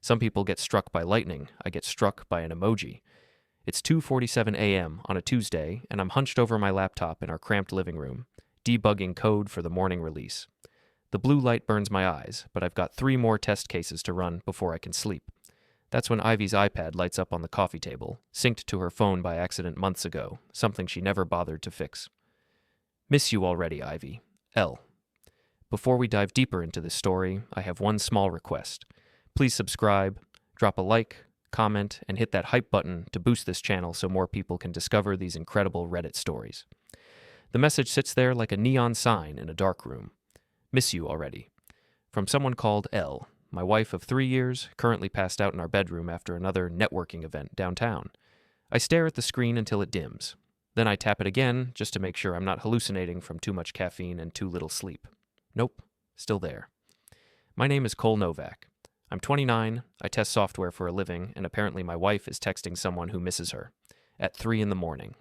Some people get struck by lightning. I get struck by an emoji. It's 2:47 a.m. on a Tuesday, and I'm hunched over my laptop in our cramped living room, debugging code for the morning release. The blue light burns my eyes, but I've got 3 more test cases to run before I can sleep. That's when Ivy's iPad lights up on the coffee table, synced to her phone by accident months ago, something she never bothered to fix. Miss you already, Ivy. L. Before we dive deeper into this story, I have one small request. Please subscribe, drop a like, comment, and hit that hype button to boost this channel so more people can discover these incredible Reddit stories. The message sits there like a neon sign in a dark room. Miss you already. From someone called L, my wife of 3 years, currently passed out in our bedroom after another networking event downtown. I stare at the screen until it dims. Then I tap it again just to make sure I'm not hallucinating from too much caffeine and too little sleep. Nope, still there. My name is Cole Novak. I'm 29, I test software for a living, and apparently my wife is texting someone who misses her. At 3 in the morning.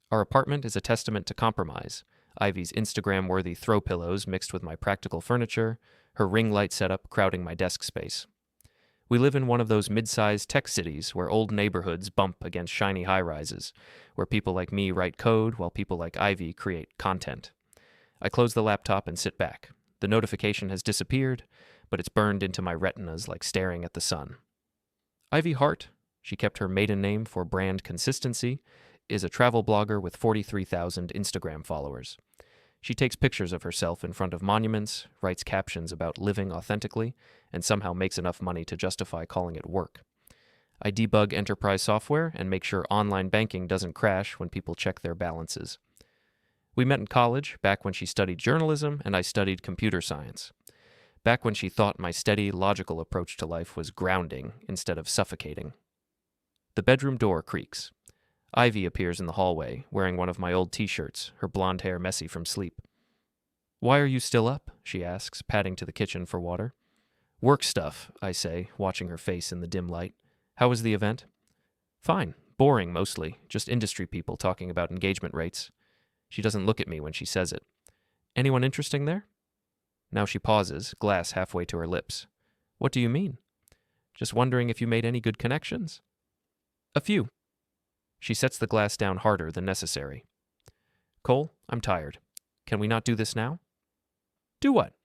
Our apartment is a testament to compromise. Ivy's Instagram-worthy throw pillows mixed with my practical furniture, her ring light setup crowding my desk space. We live in one of those mid-sized tech cities where old neighborhoods bump against shiny high-rises, where people like me write code while people like Ivy create content. I close the laptop and sit back. The notification has disappeared, but it's burned into my retinas like staring at the sun. Ivy Hart, she kept her maiden name for brand consistency, is a travel blogger with 43,000 Instagram followers. She takes pictures of herself in front of monuments, writes captions about living authentically, and somehow makes enough money to justify calling it work. I debug enterprise software and make sure online banking doesn't crash when people check their balances. We met in college, back when she studied journalism and I studied computer science. Back when she thought my steady, logical approach to life was grounding instead of suffocating. The bedroom door creaks. Ivy appears in the hallway, wearing one of my old t-shirts, her blonde hair messy from sleep. "Why are you still up?" she asks, padding to the kitchen for water. "Work stuff," I say, watching her face in the dim light. "How was the event?" "Fine. Boring, mostly. Just industry people talking about engagement rates." She doesn't look at me when she says it. "Anyone interesting there?" Now she pauses, glass halfway to her lips. "What do you mean?" "Just wondering if you made any good connections." "A few." She sets the glass down harder than necessary. "Cole, I'm tired. Can we not do this now?" "Do what?"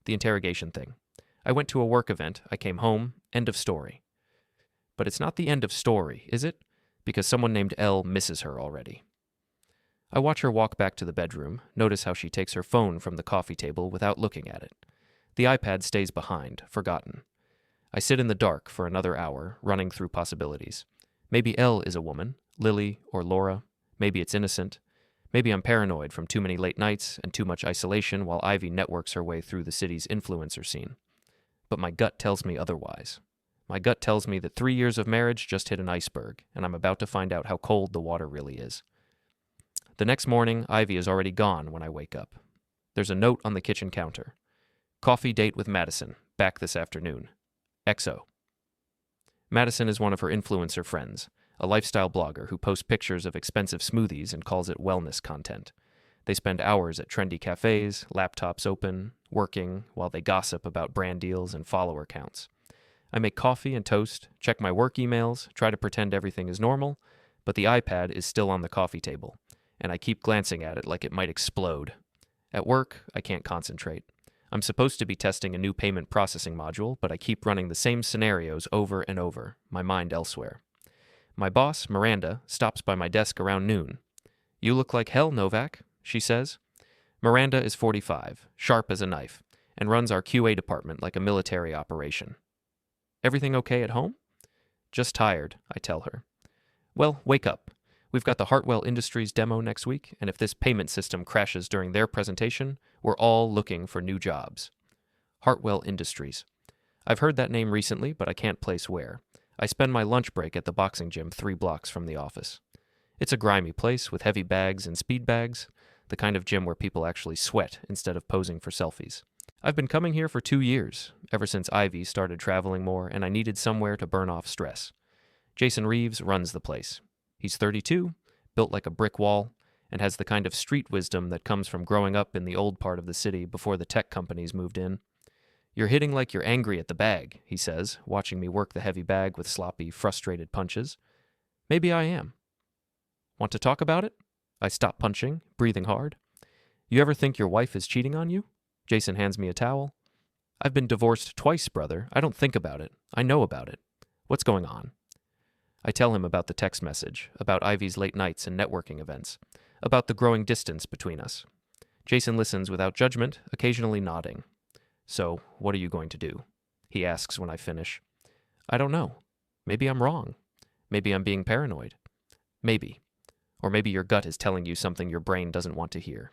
"The interrogation thing. I went to a work event, I came home, end of story." But it's not the end of story, is it? Because someone named L misses her already. I watch her walk back to the bedroom, notice how she takes her phone from the coffee table without looking at it. The iPad stays behind, forgotten. I sit in the dark for another hour, running through possibilities. Maybe L is a woman, Lily or Laura. Maybe it's innocent. Maybe I'm paranoid from too many late nights and too much isolation while Ivy networks her way through the city's influencer scene. But my gut tells me otherwise. My gut tells me that 3 years of marriage just hit an iceberg, and I'm about to find out how cold the water really is. The next morning, Ivy is already gone when I wake up. There's a note on the kitchen counter. "Coffee date with Madison, back this afternoon. XO." Madison is one of her influencer friends, a lifestyle blogger who posts pictures of expensive smoothies and calls it wellness content. They spend hours at trendy cafes, laptops open, working, while they gossip about brand deals and follower counts. I make coffee and toast, check my work emails, try to pretend everything is normal, but the iPad is still on the coffee table, and I keep glancing at it like it might explode. At work, I can't concentrate. I'm supposed to be testing a new payment processing module, but I keep running the same scenarios over and over, my mind elsewhere. My boss, Miranda, stops by my desk around noon. "You look like hell, Novak," she says. Miranda is 45, sharp as a knife, and runs our QA department like a military operation. "Everything okay at home?" "Just tired," I tell her. "Well, wake up. We've got the Hartwell Industries demo next week, and if this payment system crashes during their presentation, we're all looking for new jobs." Hartwell Industries. I've heard that name recently, but I can't place where. I spend my lunch break at the boxing gym 3 blocks from the office. It's a grimy place with heavy bags and speed bags, the kind of gym where people actually sweat instead of posing for selfies. I've been coming here for 2 years, ever since Ivy started traveling more, and I needed somewhere to burn off stress. Jason Reeves runs the place. He's 32, built like a brick wall, and has the kind of street wisdom that comes from growing up in the old part of the city before the tech companies moved in. "You're hitting like you're angry at the bag," he says, watching me work the heavy bag with sloppy, frustrated punches. "Maybe I am." "Want to talk about it?" I stop punching, breathing hard. "You ever think your wife is cheating on you?" Jason hands me a towel. "I've been divorced twice, brother. I don't think about it. I know about it. What's going on?" I tell him about the text message, about Ivy's late nights and networking events, about the growing distance between us. Jason listens without judgment, occasionally nodding. "So, what are you going to do?" he asks when I finish. "I don't know. Maybe I'm wrong. Maybe I'm being paranoid. Maybe. Or maybe your gut is telling you something your brain doesn't want to hear."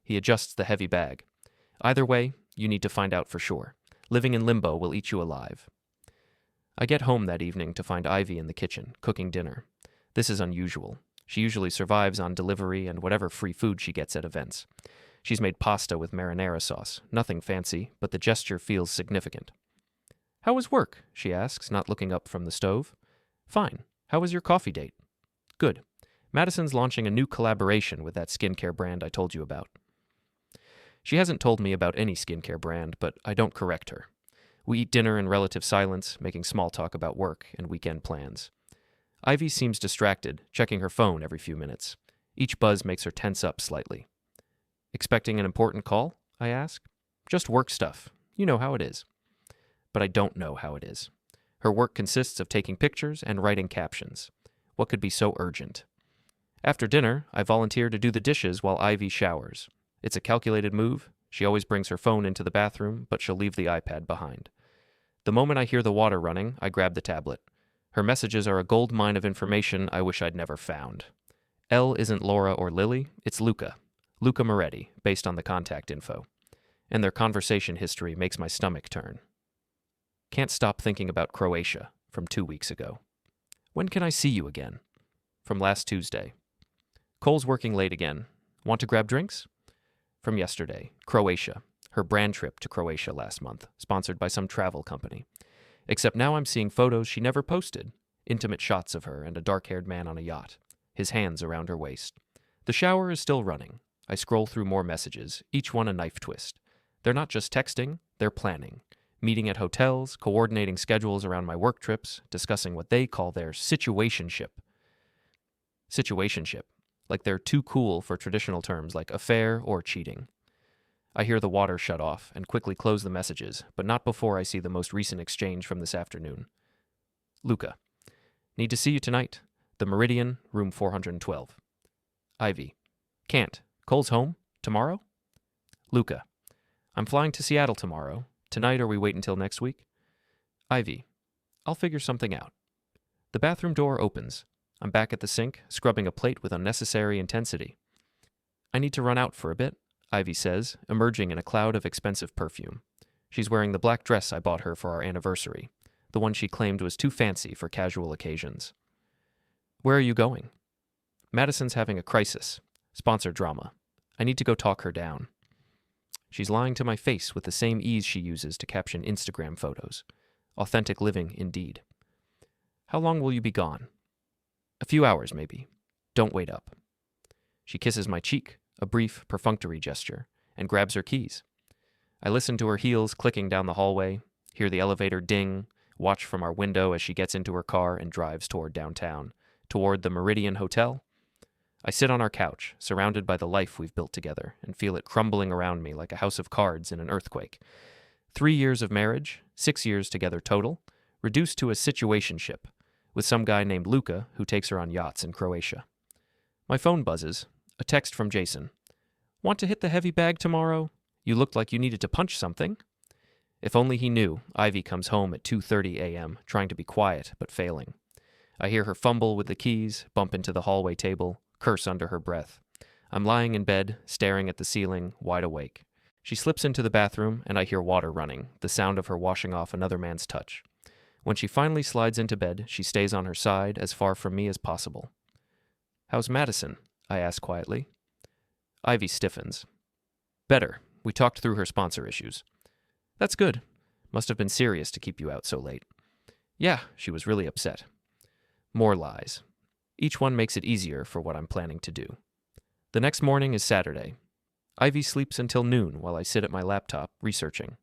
He adjusts the heavy bag. "Either way, you need to find out for sure. Living in limbo will eat you alive." I get home that evening to find Ivy in the kitchen, cooking dinner. This is unusual. She usually survives on delivery and whatever free food she gets at events. She's made pasta with marinara sauce, nothing fancy, but the gesture feels significant. "How was work?" she asks, not looking up from the stove. "Fine. How was your coffee date?" "Good. Madison's launching a new collaboration with that skincare brand I told you about." She hasn't told me about any skincare brand, but I don't correct her. We eat dinner in relative silence, making small talk about work and weekend plans. Ivy seems distracted, checking her phone every few minutes. Each buzz makes her tense up slightly. "Expecting an important call?" I ask. "Just work stuff. You know how it is." But I don't know how it is. Her work consists of taking pictures and writing captions. What could be so urgent? After dinner, I volunteer to do the dishes while Ivy showers. It's a calculated move. She always brings her phone into the bathroom, but she'll leave the iPad behind. The moment I hear the water running, I grab the tablet. Her messages are a gold mine of information I wish I'd never found. L isn't Laura or Lily, it's Luca. Luca Moretti, based on the contact info. And their conversation history makes my stomach turn. "Can't stop thinking about Croatia," from 2 weeks ago. "When can I see you again?" From last Tuesday. "Cole's working late again. Want to grab drinks?" From yesterday. Croatia. Her brand trip to Croatia last month, sponsored by some travel company. Except now I'm seeing photos she never posted. Intimate shots of her and a dark-haired man on a yacht. His hands around her waist. The shower is still running. I scroll through more messages, each one a knife twist. They're not just texting, they're planning. Meeting at hotels, coordinating schedules around my work trips, discussing what they call their situationship. Situationship. Like they're too cool for traditional terms like affair or cheating. I hear the water shut off and quickly close the messages, but not before I see the most recent exchange from this afternoon. Luca. "Need to see you tonight. The Meridian, room 412. Ivy. "Can't. Cole's home? Tomorrow?" Luca. "I'm flying to Seattle tomorrow. Tonight or we wait until next week?" Ivy. "I'll figure something out." The bathroom door opens. I'm back at the sink, scrubbing a plate with unnecessary intensity. "I need to run out for a bit," Ivy says, emerging in a cloud of expensive perfume. She's wearing the black dress I bought her for our anniversary, the one she claimed was too fancy for casual occasions. "Where are you going?" "Madison's having a crisis. Sponsor drama. I need to go talk her down." She's lying to my face with the same ease she uses to caption Instagram photos. Authentic living, indeed. "How long will you be gone?" "A few hours, maybe. Don't wait up." She kisses my cheek, a brief, perfunctory gesture, and grabs her keys. I listen to her heels clicking down the hallway, hear the elevator ding, watch from our window as she gets into her car and drives toward downtown, toward the Meridian Hotel. I sit on our couch, surrounded by the life we've built together, and feel it crumbling around me like a house of cards in an earthquake. 3 years of marriage, 6 years together total, reduced to a situationship, with some guy named Luca who takes her on yachts in Croatia. My phone buzzes. A text from Jason. "Want to hit the heavy bag tomorrow? You looked like you needed to punch something." If only he knew, Ivy comes home at 2:30 a.m., trying to be quiet, but failing. I hear her fumble with the keys, bump into the hallway table, curse under her breath. I'm lying in bed, staring at the ceiling, wide awake. She slips into the bathroom, and I hear water running, the sound of her washing off another man's touch. When she finally slides into bed, she stays on her side, as far from me as possible. "How's Madison?" I ask quietly. Ivy stiffens. "Better. We talked through her sponsor issues." "That's good. Must have been serious to keep you out so late." "Yeah, she was really upset." More lies. Each one makes it easier for what I'm planning to do. The next morning is Saturday. Ivy sleeps until noon while I sit at my laptop researching.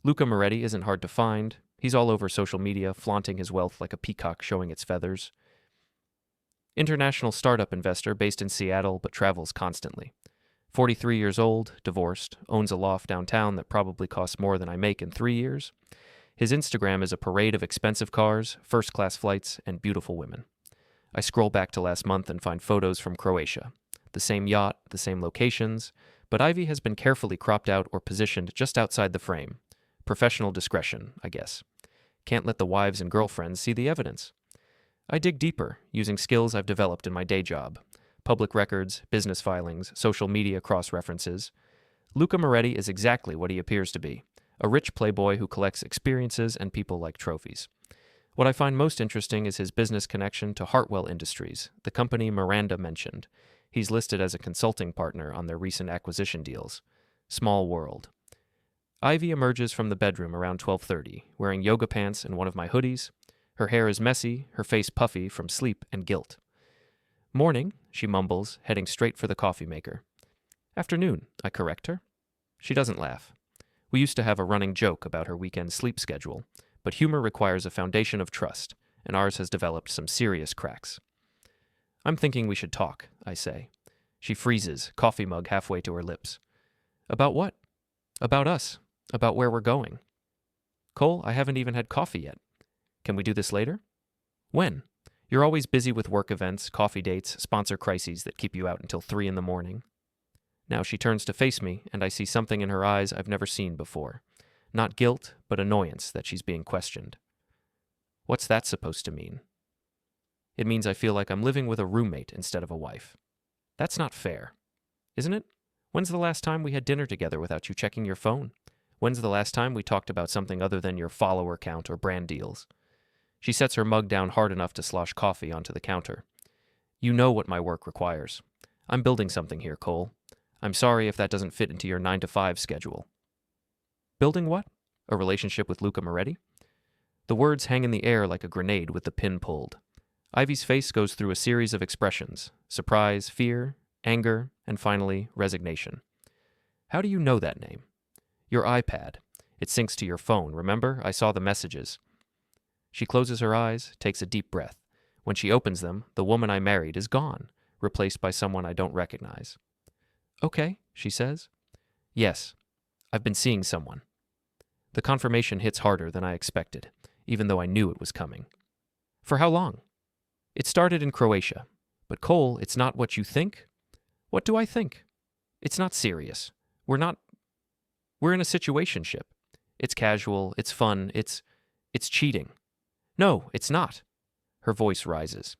Luca Moretti isn't hard to find. He's all over social media, flaunting his wealth like a peacock showing its feathers. International startup investor based in Seattle but travels constantly. 43 years old, divorced, owns a loft downtown that probably costs more than I make in 3 years. His Instagram is a parade of expensive cars, first-class flights, and beautiful women. I scroll back to last month and find photos from Croatia. The same yacht, the same locations, but Ivy has been carefully cropped out or positioned just outside the frame. Professional discretion, I guess. Can't let the wives and girlfriends see the evidence. I dig deeper, using skills I've developed in my day job. Public records, business filings, social media cross-references. Luca Moretti is exactly what he appears to be, a rich playboy who collects experiences and people like trophies. What I find most interesting is his business connection to Hartwell Industries, the company Miranda mentioned. He's listed as a consulting partner on their recent acquisition deals. Small world. Ivy emerges from the bedroom around 12:30, wearing yoga pants and one of my hoodies. Her hair is messy, her face puffy from sleep and guilt. Morning, she mumbles, heading straight for the coffee maker. Afternoon, I correct her. She doesn't laugh. We used to have a running joke about her weekend sleep schedule, but humor requires a foundation of trust, and ours has developed some serious cracks. I'm thinking we should talk, I say. She freezes, coffee mug halfway to her lips. About what? About us. About where we're going. Cole, I haven't even had coffee yet. Can we do this later? When? You're always busy with work events, coffee dates, sponsor crises that keep you out until 3 a.m. Now she turns to face me, and I see something in her eyes I've never seen before. Not guilt, but annoyance that she's being questioned. What's that supposed to mean? It means I feel like I'm living with a roommate instead of a wife. That's not fair. Isn't it? When's the last time we had dinner together without you checking your phone? When's the last time we talked about something other than your follower count or brand deals? She sets her mug down hard enough to slosh coffee onto the counter. You know what my work requires. I'm building something here, Cole. I'm sorry if that doesn't fit into your 9-to-5 schedule. Building what? A relationship with Luca Moretti? The words hang in the air like a grenade with the pin pulled. Ivy's face goes through a series of expressions: surprise, fear, anger, and finally, resignation. How do you know that name? Your iPad. It syncs to your phone, remember? I saw the messages. She closes her eyes, takes a deep breath. When she opens them, the woman I married is gone, replaced by someone I don't recognize. Okay, she says. Yes, I've been seeing someone. The confirmation hits harder than I expected, even though I knew it was coming. For how long? It started in Croatia. But Cole, it's not what you think. What do I think? It's not serious. We're in a situationship. It's casual, it's fun, it's cheating. No, it's not. Her voice rises.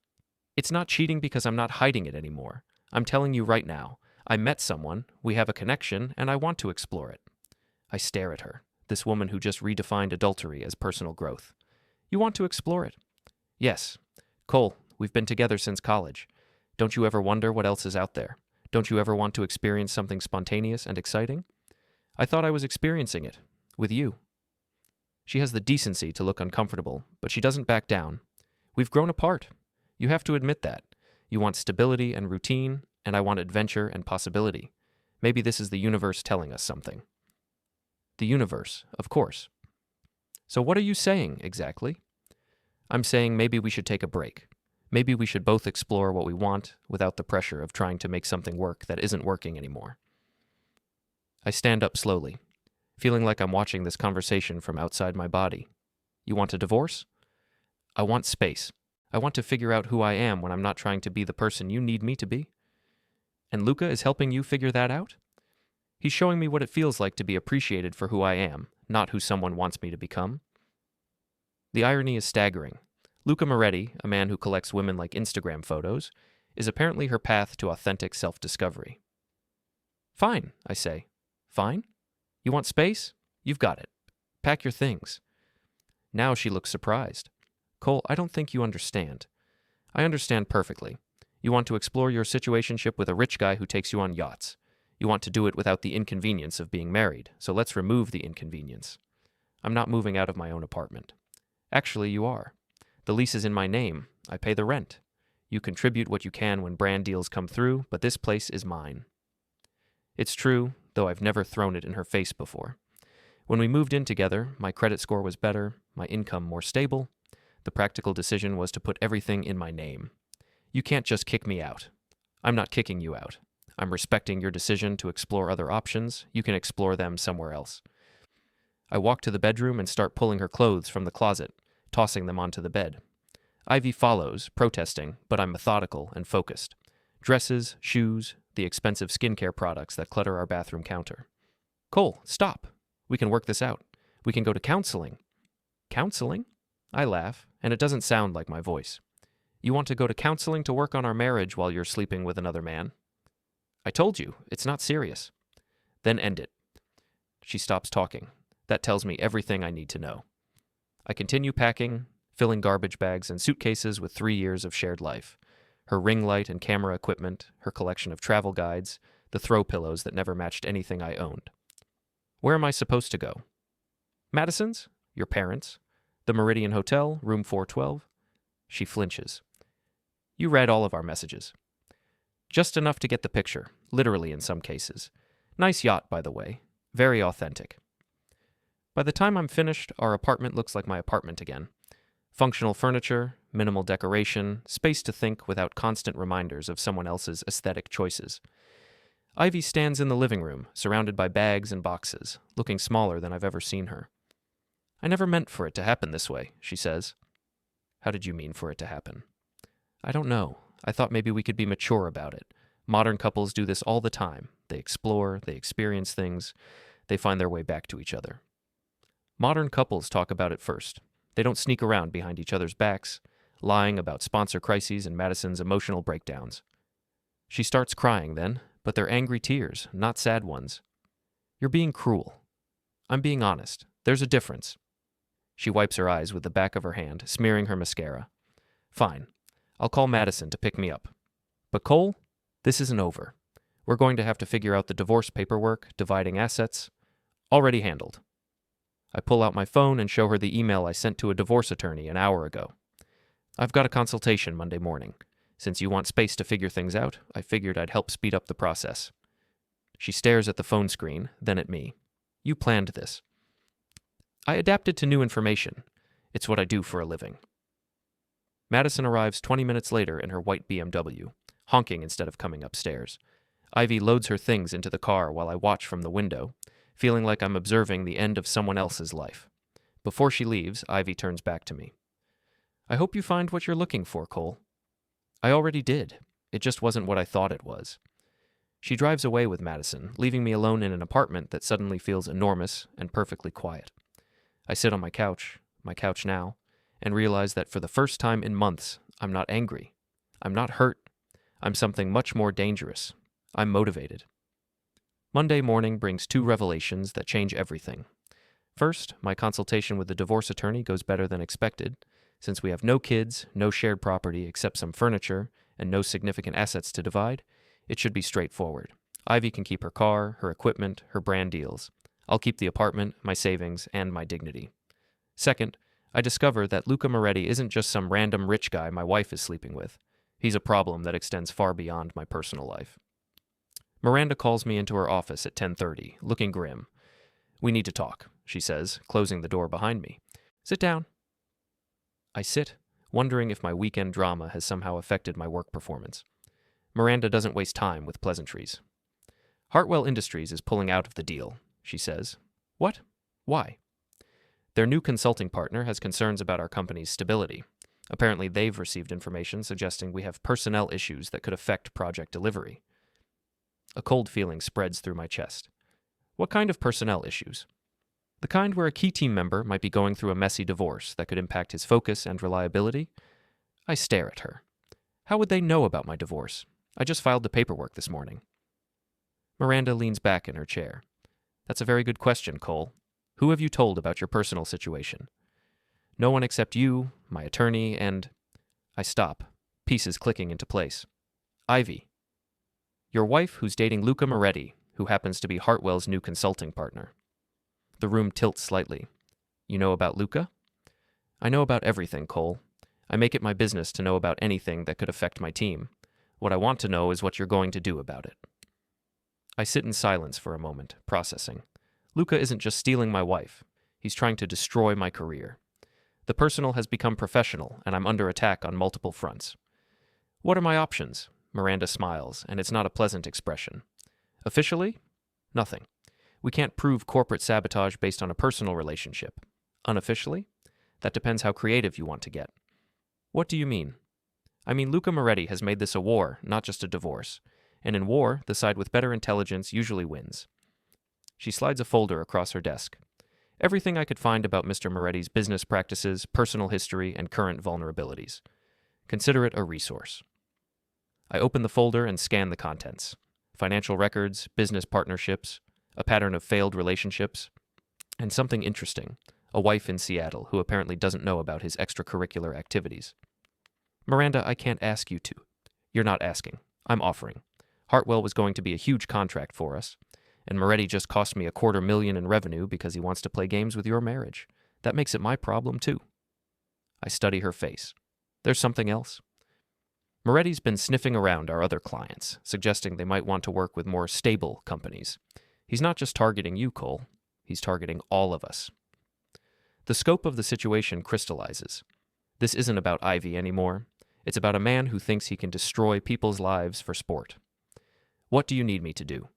It's not cheating because I'm not hiding it anymore. I'm telling you right now. I met someone, we have a connection, and I want to explore it. I stare at her, this woman who just redefined adultery as personal growth. You want to explore it? Yes. Cole, we've been together since college. Don't you ever wonder what else is out there? Don't you ever want to experience something spontaneous and exciting? I thought I was experiencing it. With you. She has the decency to look uncomfortable, but she doesn't back down. We've grown apart. You have to admit that. You want stability and routine, and I want adventure and possibility. Maybe this is the universe telling us something. The universe, of course. So what are you saying, exactly? I'm saying maybe we should take a break. Maybe we should both explore what we want without the pressure of trying to make something work that isn't working anymore. I stand up slowly, feeling like I'm watching this conversation from outside my body. You want a divorce? I want space. I want to figure out who I am when I'm not trying to be the person you need me to be. And Luca is helping you figure that out? He's showing me what it feels like to be appreciated for who I am, not who someone wants me to become. The irony is staggering. Luca Moretti, a man who collects women like Instagram photos, is apparently her path to authentic self-discovery. Fine, I say. Fine? You want space? You've got it. Pack your things. Now she looks surprised. Cole, I don't think you understand. I understand perfectly. You want to explore your situationship with a rich guy who takes you on yachts. You want to do it without the inconvenience of being married, so let's remove the inconvenience. I'm not moving out of my own apartment. Actually, you are. The lease is in my name. I pay the rent. You contribute what you can when brand deals come through, but this place is mine. It's true, though I've never thrown it in her face before. When we moved in together, my credit score was better, my income more stable. The practical decision was to put everything in my name. You can't just kick me out. I'm not kicking you out. I'm respecting your decision to explore other options. You can explore them somewhere else. I walk to the bedroom and start pulling her clothes from the closet, tossing them onto the bed. Ivy follows, protesting, but I'm methodical and focused. Dresses, shoes, the expensive skincare products that clutter our bathroom counter. Cole, stop. We can work this out. We can go to counseling. Counseling? I laugh, and it doesn't sound like my voice. You want to go to counseling to work on our marriage while you're sleeping with another man? I told you, it's not serious. Then end it. She stops talking. That tells me everything I need to know. I continue packing, filling garbage bags and suitcases with 3 years of shared life. Her ring light and camera equipment, her collection of travel guides, the throw pillows that never matched anything I owned. Where am I supposed to go? Madison's? Your parents? The Meridian Hotel, room 412? She flinches. You read all of our messages. Just enough to get the picture, literally in some cases. Nice yacht, by the way. Very authentic. By the time I'm finished, our apartment looks like my apartment again. Functional furniture, minimal decoration, space to think without constant reminders of someone else's aesthetic choices. Ivy stands in the living room, surrounded by bags and boxes, looking smaller than I've ever seen her. I never meant for it to happen this way, she says. How did you mean for it to happen? I don't know. I thought maybe we could be mature about it. Modern couples do this all the time. They explore, they experience things, they find their way back to each other. Modern couples talk about it first. They don't sneak around behind each other's backs, lying about sponsor crises and Madison's emotional breakdowns. She starts crying then, but they're angry tears, not sad ones. You're being cruel. I'm being honest. There's a difference. She wipes her eyes with the back of her hand, smearing her mascara. Fine. I'll call Madison to pick me up. But Cole, this isn't over. We're going to have to figure out the divorce paperwork, dividing assets. Already handled. I pull out my phone and show her the email I sent to a divorce attorney an hour ago. I've got a consultation Monday morning. Since you want space to figure things out, I figured I'd help speed up the process. She stares at the phone screen, then at me. You planned this. I adapted to new information. It's what I do for a living. Madison arrives 20 minutes later in her white BMW, honking instead of coming upstairs. Ivy loads her things into the car while I watch from the window, feeling like I'm observing the end of someone else's life. Before she leaves, Ivy turns back to me. I hope you find what you're looking for, Cole. I already did. It just wasn't what I thought it was. She drives away with Madison, leaving me alone in an apartment that suddenly feels enormous and perfectly quiet. I sit on my couch now, and realize that for the first time in months, I'm not angry. I'm not hurt. I'm something much more dangerous. I'm motivated. Monday morning brings 2 revelations that change everything. First, my consultation with the divorce attorney goes better than expected. Since we have no kids, no shared property except some furniture, and no significant assets to divide, it should be straightforward. Ivy can keep her car, her equipment, her brand deals. I'll keep the apartment, my savings, and my dignity. Second, I discover that Luca Moretti isn't just some random rich guy my wife is sleeping with. He's a problem that extends far beyond my personal life. Miranda calls me into her office at 10:30, looking grim. We need to talk, she says, closing the door behind me. Sit down. I sit, wondering if my weekend drama has somehow affected my work performance. Miranda doesn't waste time with pleasantries. Hartwell Industries is pulling out of the deal, she says. What? Why? Their new consulting partner has concerns about our company's stability. Apparently they've received information suggesting we have personnel issues that could affect project delivery. A cold feeling spreads through my chest. What kind of personnel issues? The kind where a key team member might be going through a messy divorce that could impact his focus and reliability? I stare at her. How would they know about my divorce? I just filed the paperwork this morning. Miranda leans back in her chair. That's a very good question, Cole. Who have you told about your personal situation? No one except you, my attorney, and... I stop, pieces clicking into place. Ivy. Your wife who's dating Luca Moretti, who happens to be Hartwell's new consulting partner. The room tilts slightly. You know about Luca? I know about everything, Cole. I make it my business to know about anything that could affect my team. What I want to know is what you're going to do about it. I sit in silence for a moment, processing. Luca isn't just stealing my wife. He's trying to destroy my career. The personal has become professional, and I'm under attack on multiple fronts. What are my options? Miranda smiles, and it's not a pleasant expression. Officially? Nothing. We can't prove corporate sabotage based on a personal relationship. Unofficially? That depends how creative you want to get. What do you mean? I mean, Luca Moretti has made this a war, not just a divorce. And in war, the side with better intelligence usually wins. She slides a folder across her desk. Everything I could find about Mr. Moretti's business practices, personal history, and current vulnerabilities. Consider it a resource. I open the folder and scan the contents. Financial records, business partnerships, a pattern of failed relationships, and something interesting, a wife in Seattle who apparently doesn't know about his extracurricular activities. Miranda, I can't ask you to. You're not asking. I'm offering. Hartwell was going to be a huge contract for us, and Moretti just cost me $250,000 in revenue because he wants to play games with your marriage. That makes it my problem, too. I study her face. There's something else. Moretti's been sniffing around our other clients, suggesting they might want to work with more stable companies. He's not just targeting you, Cole. He's targeting all of us. The scope of the situation crystallizes. This isn't about Ivy anymore. It's about a man who thinks he can destroy people's lives for sport. What do you need me to do?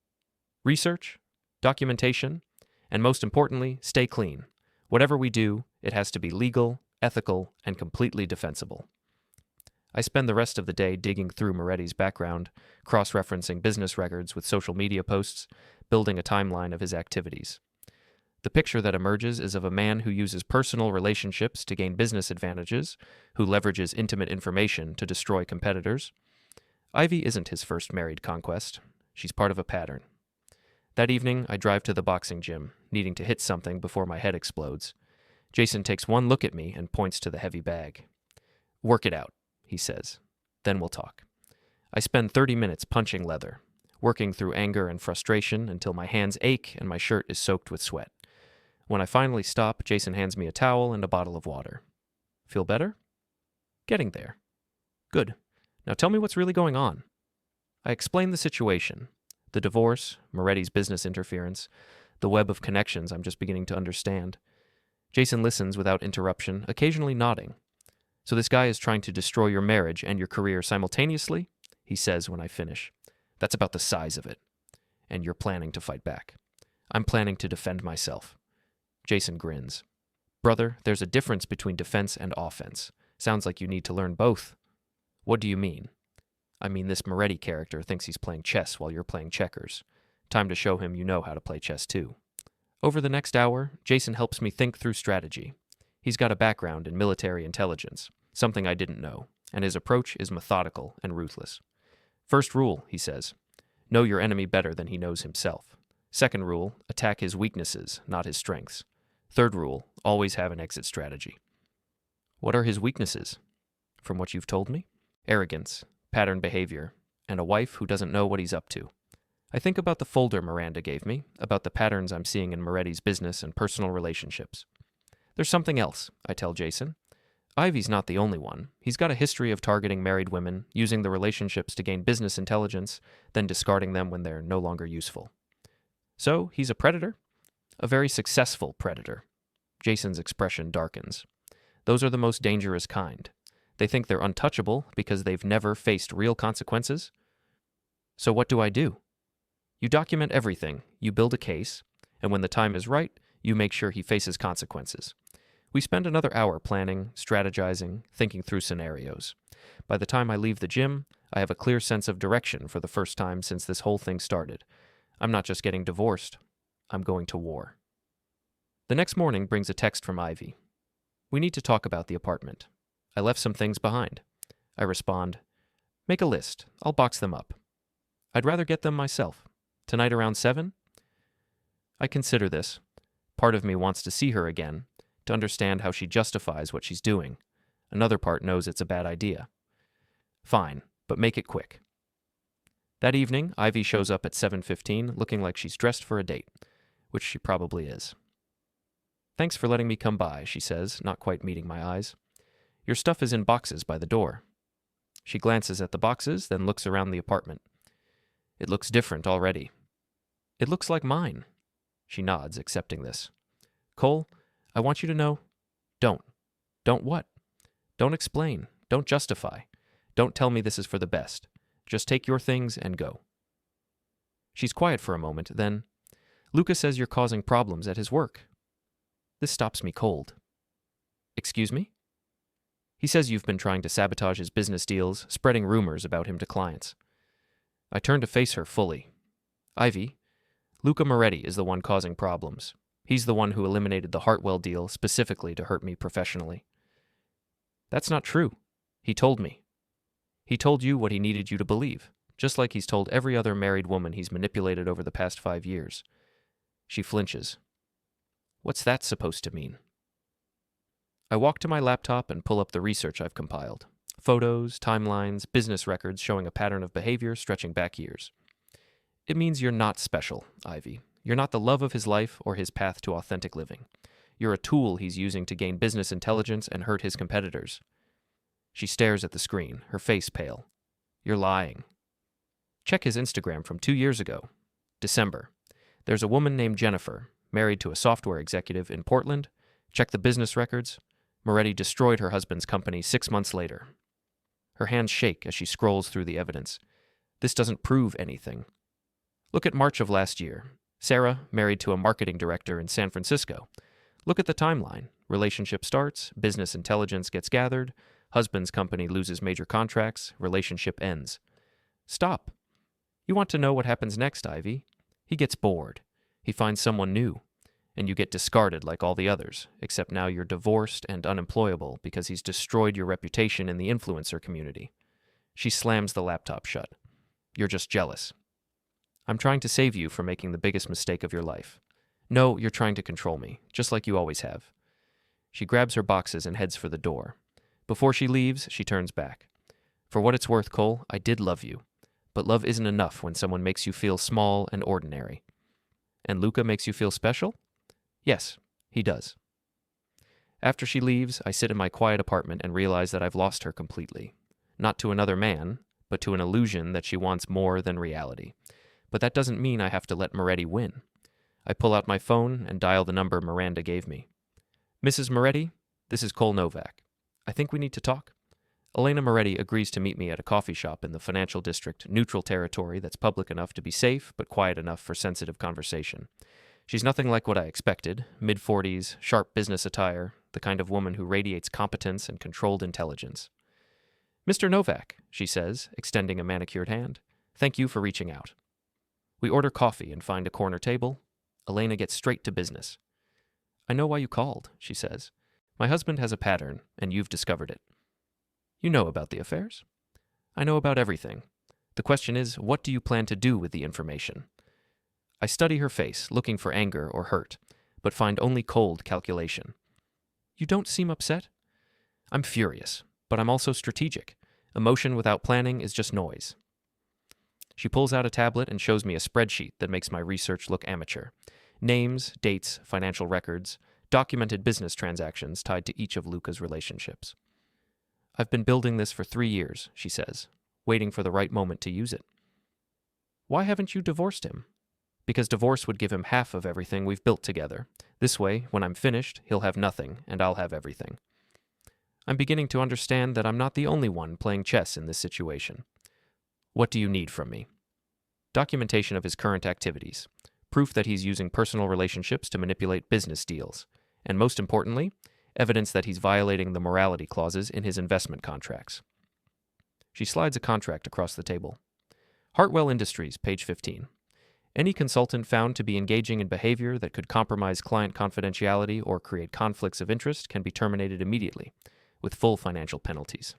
Research, documentation, and most importantly, stay clean. Whatever we do, it has to be legal, ethical, and completely defensible. I spend the rest of the day digging through Moretti's background, cross-referencing business records with social media posts, building a timeline of his activities. The picture that emerges is of a man who uses personal relationships to gain business advantages, who leverages intimate information to destroy competitors. Ivy isn't his first married conquest. She's part of a pattern. That evening, I drive to the boxing gym, needing to hit something before my head explodes. Jason takes one look at me and points to the heavy bag. "Work it out," he says. "Then we'll talk." I spend 30 minutes punching leather, working through anger and frustration until my hands ache and my shirt is soaked with sweat. When I finally stop, Jason hands me a towel and a bottle of water. Feel better? Getting there. Good. Now tell me what's really going on. I explain the situation. The divorce, Moretti's business interference, the web of connections I'm just beginning to understand. Jason listens without interruption, occasionally nodding. "So this guy is trying to destroy your marriage and your career simultaneously?" he says when I finish. "That's about the size of it. And you're planning to fight back." "I'm planning to defend myself." Jason grins. "Brother, there's a difference between defense and offense. Sounds like you need to learn both." "What do you mean?" "I mean, this Moretti character thinks he's playing chess while you're playing checkers. Time to show him you know how to play chess too." Over the next hour, Jason helps me think through strategy. He's got a background in military intelligence, something I didn't know, and his approach is methodical and ruthless. "First rule," he says, "know your enemy better than he knows himself. Second rule, attack his weaknesses, not his strengths. Third rule, always have an exit strategy." "What are his weaknesses?" "From what you've told me? Arrogance, pattern behavior, and a wife who doesn't know what he's up to." I think about the folder Miranda gave me, about the patterns I'm seeing in Moretti's business and personal relationships. "There's something else," I tell Jason. "Ivy's not the only one. He's got a history of targeting married women, using the relationships to gain business intelligence, then discarding them when they're no longer useful. So, he's a predator? A very successful predator." Jason's expression darkens. "Those are the most dangerous kind. They think they're untouchable because they've never faced real consequences. So what do I do? You document everything, you build a case, and when the time is right, you make sure he faces consequences. We spend another hour planning, strategizing, thinking through scenarios. By the time I leave the gym, I have a clear sense of direction for the first time since this whole thing started. I'm not just getting divorced, I'm going to war. The next morning brings a text from Ivy. "We need to talk about the apartment. I left some things behind." I respond, "Make a list. I'll box them up. I'd rather get them myself. Tonight around 7? I consider this. Part of me wants to see her again, to understand how she justifies what she's doing. Another part knows it's a bad idea. Fine, but make it quick. That evening, Ivy shows up at 7:15 looking like she's dressed for a date, which she probably is. "Thanks for letting me come by," she says, not quite meeting my eyes. "Your stuff is in boxes by the door." She glances at the boxes, then looks around the apartment. It looks different already. "It looks like mine." She nods, accepting this. Cole, I want you to know, don't. Don't what? Don't explain. Don't justify. Don't tell me this is for the best. Just take your things and go. She's quiet for a moment, then, Luca says you're causing problems at his work. This stops me cold. Excuse me? He says you've been trying to sabotage his business deals, spreading rumors about him to clients. I turn to face her fully. Ivy, Luca Moretti is the one causing problems. He's the one who eliminated the Hartwell deal specifically to hurt me professionally. That's not true. He told me. He told you what he needed you to believe, just like he's told every other married woman he's manipulated over the past 5 years. She flinches. What's that supposed to mean? I walk to my laptop and pull up the research I've compiled. Photos, timelines, business records showing a pattern of behavior stretching back years. It means you're not special, Ivy. You're not the love of his life or his path to authentic living. You're a tool he's using to gain business intelligence and hurt his competitors. She stares at the screen, her face pale. You're lying. Check his Instagram from 2 years ago. December. There's a woman named Jennifer, married to a software executive in Portland. Check the business records. Moretti destroyed her husband's company 6 months later. Her hands shake as she scrolls through the evidence. This doesn't prove anything. Look at March of last year. Sarah, married to a marketing director in San Francisco. Look at the timeline. Relationship starts, business intelligence gets gathered, husband's company loses major contracts, relationship ends. Stop. You want to know what happens next, Ivy? He gets bored. He finds someone new. And you get discarded like all the others, except now you're divorced and unemployable because he's destroyed your reputation in the influencer community. She slams the laptop shut. You're just jealous. I'm trying to save you from making the biggest mistake of your life. No, you're trying to control me, just like you always have. She grabs her boxes and heads for the door. Before she leaves, she turns back. For what it's worth, Cole, I did love you. But love isn't enough when someone makes you feel small and ordinary. And Luca makes you feel special? Yes, he does. After she leaves, I sit in my quiet apartment and realize that I've lost her completely. Not to another man, but to an illusion that she wants more than reality. But that doesn't mean I have to let Moretti win. I pull out my phone and dial the number Miranda gave me. Mrs. Moretti, this is Cole Novak. I think we need to talk. Elena Moretti agrees to meet me at a coffee shop in the financial district, neutral territory that's public enough to be safe but quiet enough for sensitive conversation. She's nothing like what I expected, mid-40s, sharp business attire, the kind of woman who radiates competence and controlled intelligence. Mr. Novak, she says, extending a manicured hand, thank you for reaching out. We order coffee and find a corner table. Elena gets straight to business. I know why you called, she says. My husband has a pattern, and you've discovered it. You know about the affairs? I know about everything. The question is, what do you plan to do with the information? I study her face, looking for anger or hurt, but find only cold calculation. You don't seem upset? I'm furious, but I'm also strategic. Emotion without planning is just noise. She pulls out a tablet and shows me a spreadsheet that makes my research look amateur. Names, dates, financial records, documented business transactions tied to each of Luca's relationships. I've been building this for 3 years, she says, waiting for the right moment to use it. Why haven't you divorced him? Because divorce would give him half of everything we've built together. This way, when I'm finished, he'll have nothing, and I'll have everything. I'm beginning to understand that I'm not the only one playing chess in this situation. What do you need from me? Documentation of his current activities. Proof that he's using personal relationships to manipulate business deals. And most importantly, evidence that he's violating the morality clauses in his investment contracts. She slides a contract across the table. Hartwell Industries, page 15. Any consultant found to be engaging in behavior that could compromise client confidentiality or create conflicts of interest can be terminated immediately, with full financial penalties.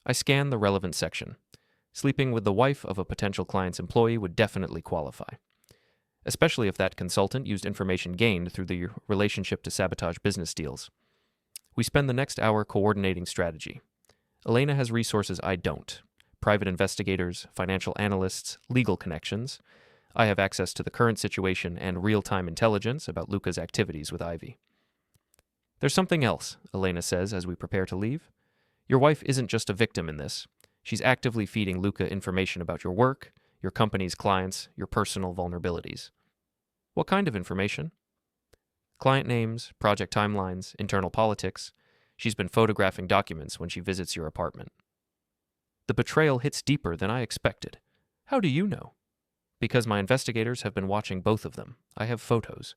I scan the relevant section. Sleeping with the wife of a potential client's employee would definitely qualify, especially if that consultant used information gained through the relationship to sabotage business deals. We spend the next hour coordinating strategy. Elena has resources I don't. Private investigators, financial analysts, legal connections. I have access to the current situation and real-time intelligence about Luca's activities with Ivy. There's something else, Elena says as we prepare to leave. Your wife isn't just a victim in this. She's actively feeding Luca information about your work, your company's clients, your personal vulnerabilities. What kind of information? Client names, project timelines, internal politics. She's been photographing documents when she visits your apartment. The betrayal hits deeper than I expected. How do you know? Because my investigators have been watching both of them. I have photos.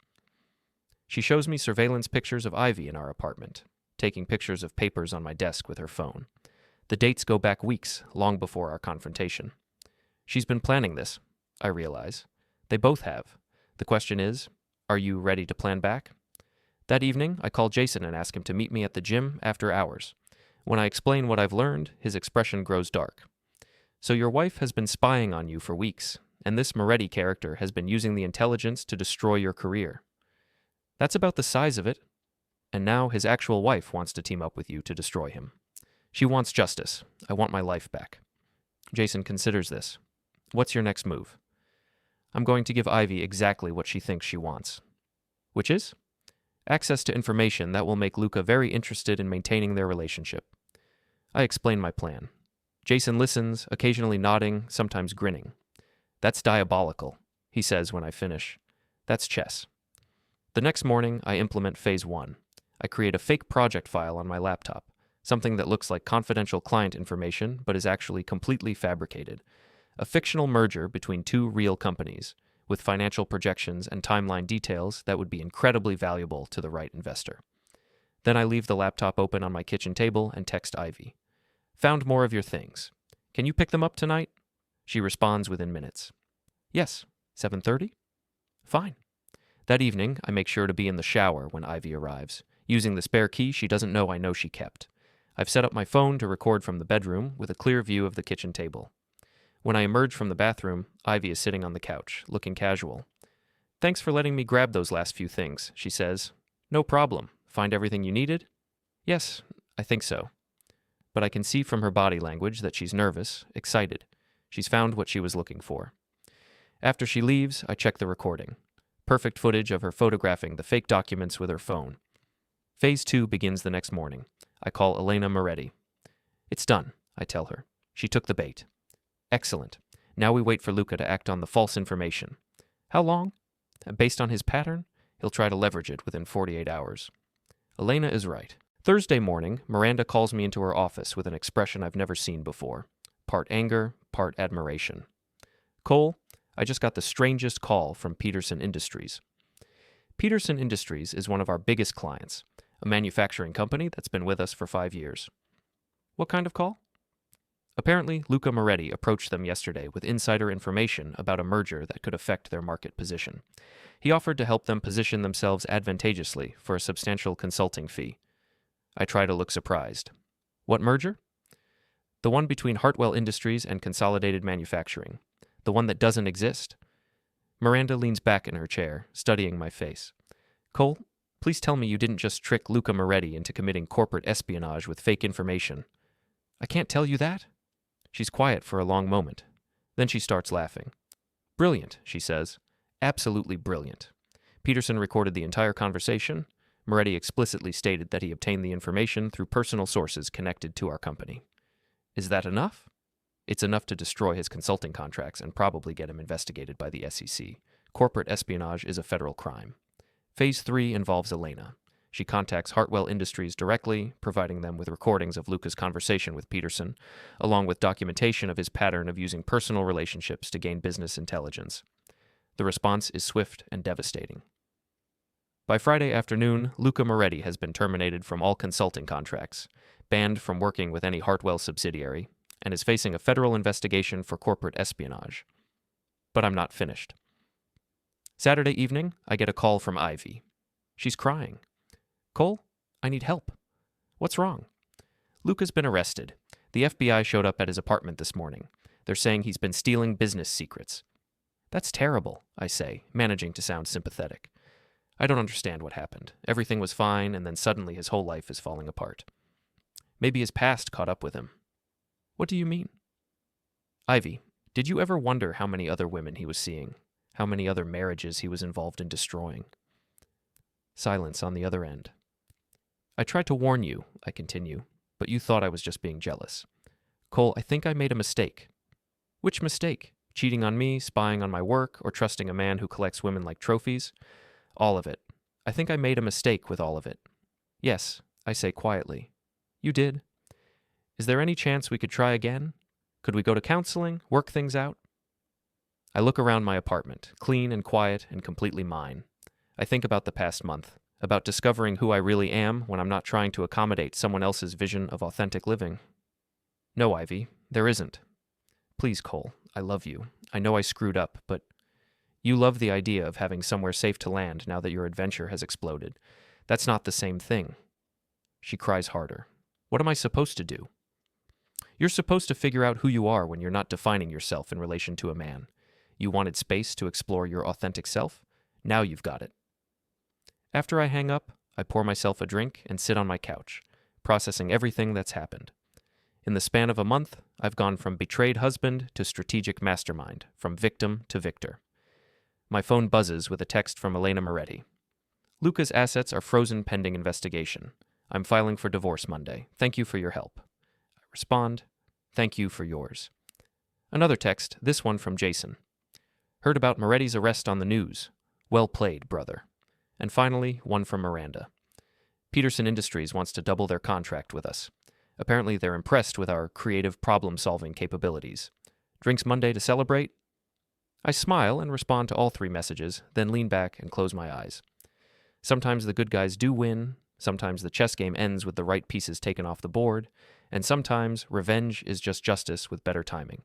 She shows me surveillance pictures of Ivy in our apartment, taking pictures of papers on my desk with her phone. The dates go back weeks, long before our confrontation. She's been planning this, I realize. They both have. The question is, are you ready to plan back? That evening, I call Jason and ask him to meet me at the gym after hours. When I explain what I've learned, his expression grows dark. So your wife has been spying on you for weeks, and this Moretti character has been using the intelligence to destroy your career. That's about the size of it. And now his actual wife wants to team up with you to destroy him. She wants justice. I want my life back. Jason considers this. What's your next move? I'm going to give Ivy exactly what she thinks she wants. Which is? Access to information that will make Luca very interested in maintaining their relationship. I explain my plan. Jason listens, occasionally nodding, sometimes grinning. That's diabolical, he says when I finish. That's chess. The next morning, I implement phase 1. I create a fake project file on my laptop, something that looks like confidential client information but is actually completely fabricated. A fictional merger between two real companies, with financial projections and timeline details that would be incredibly valuable to the right investor. Then I leave the laptop open on my kitchen table and text Ivy. Found more of your things. Can you pick them up tonight? She responds within minutes. Yes, 7:30? Fine. That evening, I make sure to be in the shower when Ivy arrives, using the spare key she doesn't know she kept. I've set up my phone to record from the bedroom with a clear view of the kitchen table. When I emerge from the bathroom, Ivy is sitting on the couch, looking casual. Thanks for letting me grab those last few things, she says. No problem. Find everything you needed? Yes, I think so. But I can see from her body language that she's nervous, excited. She's found what she was looking for. After she leaves, I check the recording. Perfect footage of her photographing the fake documents with her phone. Phase 2 begins the next morning. I call Elena Moretti. It's done, I tell her. She took the bait. Excellent. Now we wait for Luca to act on the false information. How long? Based on his pattern, he'll try to leverage it within 48 hours. Elena is right. Thursday morning, Miranda calls me into her office with an expression I've never seen before. Part anger, part admiration. Cole, I just got the strangest call from Peterson Industries. Peterson Industries is one of our biggest clients, a manufacturing company that's been with us for 5 years. What kind of call? Apparently, Luca Moretti approached them yesterday with insider information about a merger that could affect their market position. He offered to help them position themselves advantageously for a substantial consulting fee. I try to look surprised. What merger? The one between Hartwell Industries and Consolidated Manufacturing. The one that doesn't exist. Miranda leans back in her chair, studying my face. Cole, please tell me you didn't just trick Luca Moretti into committing corporate espionage with fake information. I can't tell you that? She's quiet for a long moment. Then she starts laughing. Brilliant, she says. Absolutely brilliant. Peterson recorded the entire conversation. Moretti explicitly stated that he obtained the information through personal sources connected to our company. Is that enough? It's enough to destroy his consulting contracts and probably get him investigated by the SEC. Corporate espionage is a federal crime. Phase 3 involves Elena. She contacts Hartwell Industries directly, providing them with recordings of Luca's conversation with Peterson, along with documentation of his pattern of using personal relationships to gain business intelligence. The response is swift and devastating. By Friday afternoon, Luca Moretti has been terminated from all consulting contracts, banned from working with any Hartwell subsidiary, and is facing a federal investigation for corporate espionage. But I'm not finished. Saturday evening, I get a call from Ivy. She's crying. Cole, I need help. What's wrong? Luca's been arrested. The FBI showed up at his apartment this morning. They're saying he's been stealing business secrets. That's terrible, I say, managing to sound sympathetic. I don't understand what happened. Everything was fine, and then suddenly his whole life is falling apart. Maybe his past caught up with him. What do you mean? Ivy, did you ever wonder how many other women he was seeing? How many other marriages he was involved in destroying? Silence on the other end. I tried to warn you, I continue, but you thought I was just being jealous. Cole, I think I made a mistake. Which mistake? Cheating on me, spying on my work, or trusting a man who collects women like trophies? All of it. I think I made a mistake with all of it. Yes, I say quietly. You did. Is there any chance we could try again? Could we go to counseling, work things out? I look around my apartment, clean and quiet and completely mine. I think about the past month, about discovering who I really am when I'm not trying to accommodate someone else's vision of authentic living. No, Ivy, there isn't. Please, Cole, I love you. I know I screwed up, but you love the idea of having somewhere safe to land now that your adventure has exploded. That's not the same thing. She cries harder. What am I supposed to do? You're supposed to figure out who you are when you're not defining yourself in relation to a man. You wanted space to explore your authentic self? Now you've got it. After I hang up, I pour myself a drink and sit on my couch, processing everything that's happened. In the span of a month, I've gone from betrayed husband to strategic mastermind, from victim to victor. My phone buzzes with a text from Luca Moretti. Luca's assets are frozen pending investigation. I'm filing for divorce Monday. Thank you for your help. I respond, thank you for yours. Another text, this one from Jason. Heard about Moretti's arrest on the news. Well played, brother. And finally, one from Miranda. Peterson Industries wants to double their contract with us. Apparently they're impressed with our creative problem-solving capabilities. Drinks Monday to celebrate? I smile and respond to all three messages, then lean back and close my eyes. Sometimes the good guys do win, sometimes the chess game ends with the right pieces taken off the board, and sometimes revenge is just justice with better timing.